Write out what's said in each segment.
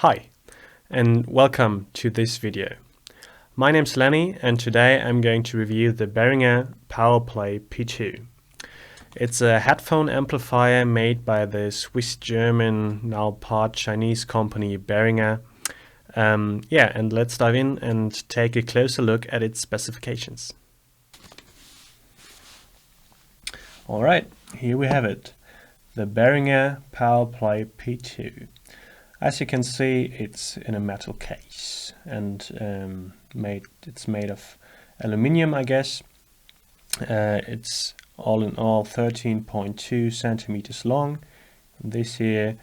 Hi, and welcome to this video. My name's Lenny, and today I'm going to review the Behringer PowerPlay P2. It's a headphone amplifier made by the Swiss-German, now part Chinese company Behringer. And let's dive in and take a closer look at its specifications. Alright, here we have it, the Behringer PowerPlay P2. As you can see, it's in a metal case and it's made of aluminium, I guess. It's all in all 13.2 centimeters long. This here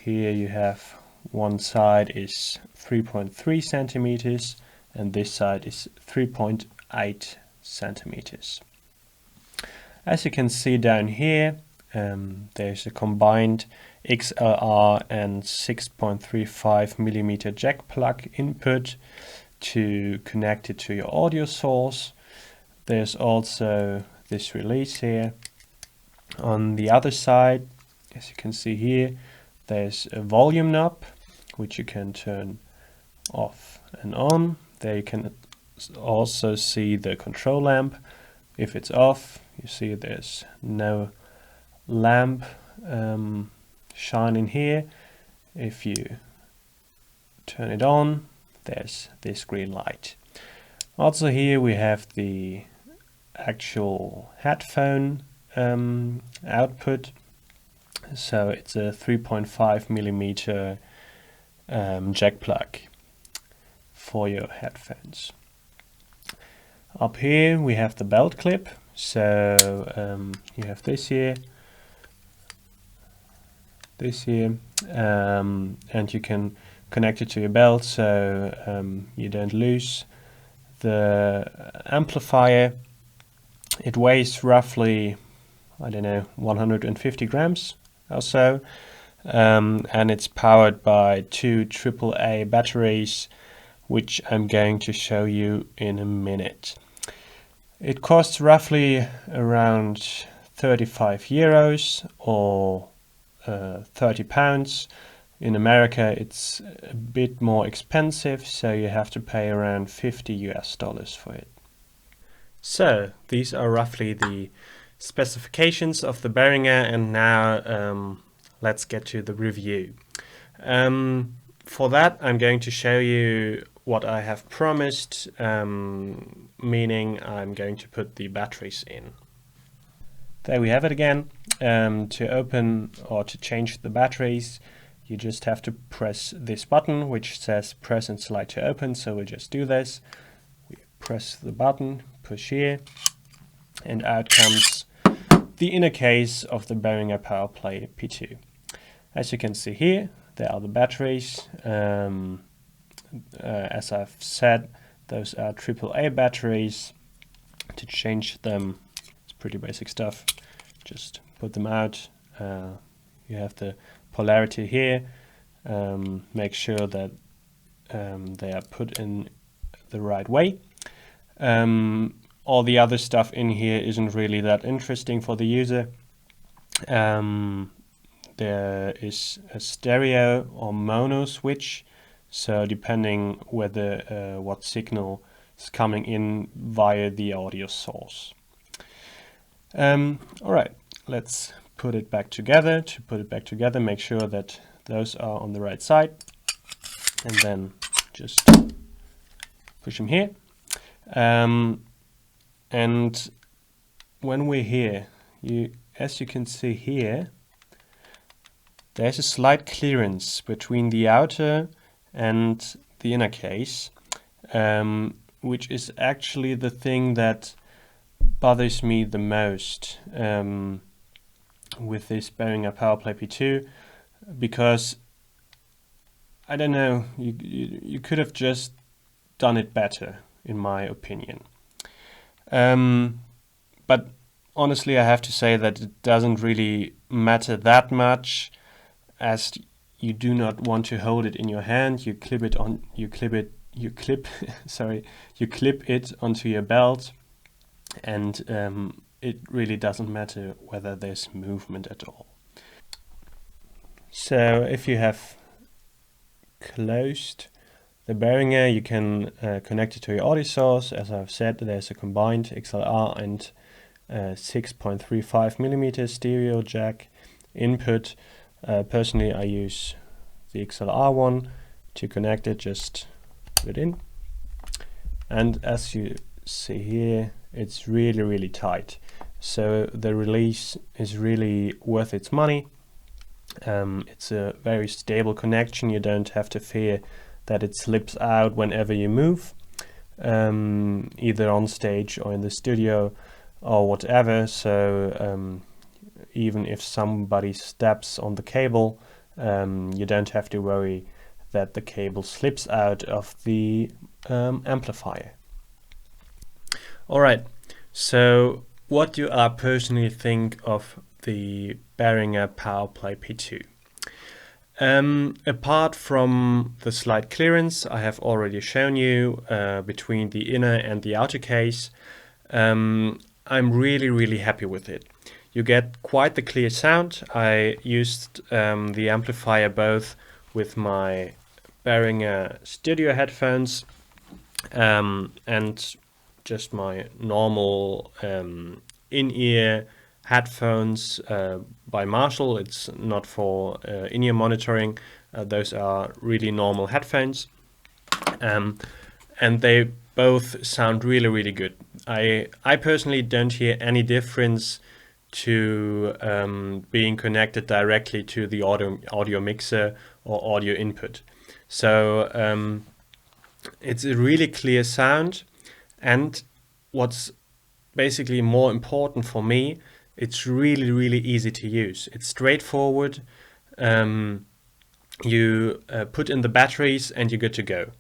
you have one side is 3.3 centimeters and this side is 3.8 centimeters. As you can see down here, there's a combined XLR and 6.35 millimeter jack plug input to connect it to your audio source. There's also this release here. On the other side, as you can see here, there's a volume knob which you can turn off and on. There you can also see the control lamp. If it's off, you see there's no lamp shining here. If you turn it on, there's this green light. Also here we have the actual headphone output. So it's a 3.5 millimeter jack plug for your headphones. Up here we have the belt clip. So you have this here, and you can connect it to your belt so you don't lose the amplifier. It weighs roughly, I don't know, 150 grams or so, and it's powered by two AAA batteries, which I'm going to show you in a minute. It costs roughly around 35 euros or 30 pounds. In America it's a bit more expensive, so you have to pay around $50 US for it. So these are roughly the specifications of the Behringer, and now let's get to the review. For that I'm going to show you what I have promised, meaning I'm going to put the batteries in. There we have it again. To open or to change the batteries, you just have to press this button which says press and slide to open, so we'll just do this. We press the button, push here, and out comes the inner case of the Behringer PowerPlay P2. As you can see here, there are the batteries. As I've said, those are AAA batteries. To change them, it's pretty basic stuff. Just put them out. You have the polarity here. Make sure that they are put in the right way. All the other stuff in here isn't really that interesting for the user. There is a stereo or mono switch, so depending whether what signal is coming in via the audio source. Alright, let's put it back together. To put it back together, make sure that those are on the right side, and then just push them here. And when we're here, as you can see here, there's a slight clearance between the outer and the inner case, which is actually the thing that bothers me the most with this Behringer PowerPlay P2, because I don't know, you could have just done it better, in my opinion. But honestly, I have to say that it doesn't really matter that much, as you do not want to hold it in your hand. You clip it onto your belt, and it really doesn't matter whether there's movement at all. So if you have closed the Behringer, you can connect it to your audio source. As I've said, there's a combined XLR and 6.35mm stereo jack input. Personally, I use the XLR one to connect it. Just put it in, and as you see here, it's really tight. So the release is really worth its money. It's a very stable connection. You don't have to fear that it slips out whenever you move, either on stage or in the studio or whatever. So even if somebody steps on the cable, you don't have to worry that the cable slips out of the amplifier. Alright, so what do I personally think of the Behringer PowerPlay P2? Apart from the slight clearance I have already shown you between the inner and the outer case, I'm really happy with it. You get quite the clear sound. I used the amplifier both with my Behringer studio headphones and just my normal in-ear headphones by Marshall. It's not for in-ear monitoring. Those are really normal headphones, and they both sound really good. I personally don't hear any difference to being connected directly to the audio mixer or audio input. So it's a really clear sound, and what's basically more important for me, it's really easy to use. It's straightforward. You put in the batteries and you're good to go.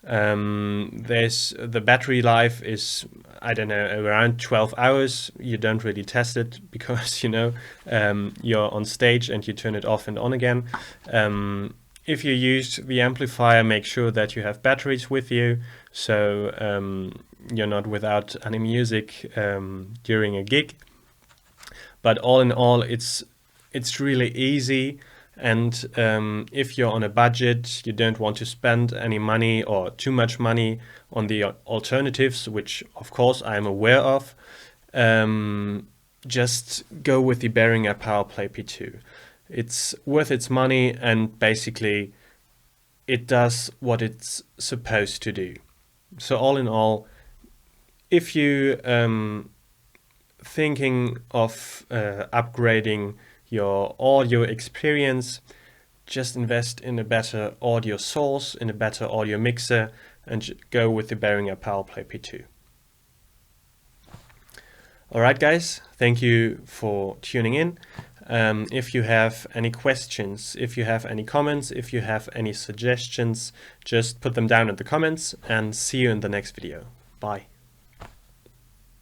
The battery life is, I don't know, around 12 hours. You don't really test it because you're on stage and you turn it off and on again. If you use the amplifier, make sure that you have batteries with you, so you're not without any music during a gig. But all in all, it's really easy. And if you're on a budget, you don't want to spend any money or too much money on the alternatives, which of course I'm aware of, just go with the Behringer PowerPlay P2. It's worth its money, and basically it does what it's supposed to do. So all in all, if you thinking of upgrading your audio experience, just invest in a better audio source, in a better audio mixer, and go with the Behringer PowerPlay P2. Alright guys, thank you for tuning in. If you have any questions, if you have any comments, if you have any suggestions, just put them down in the comments, and see you in the next video. Bye.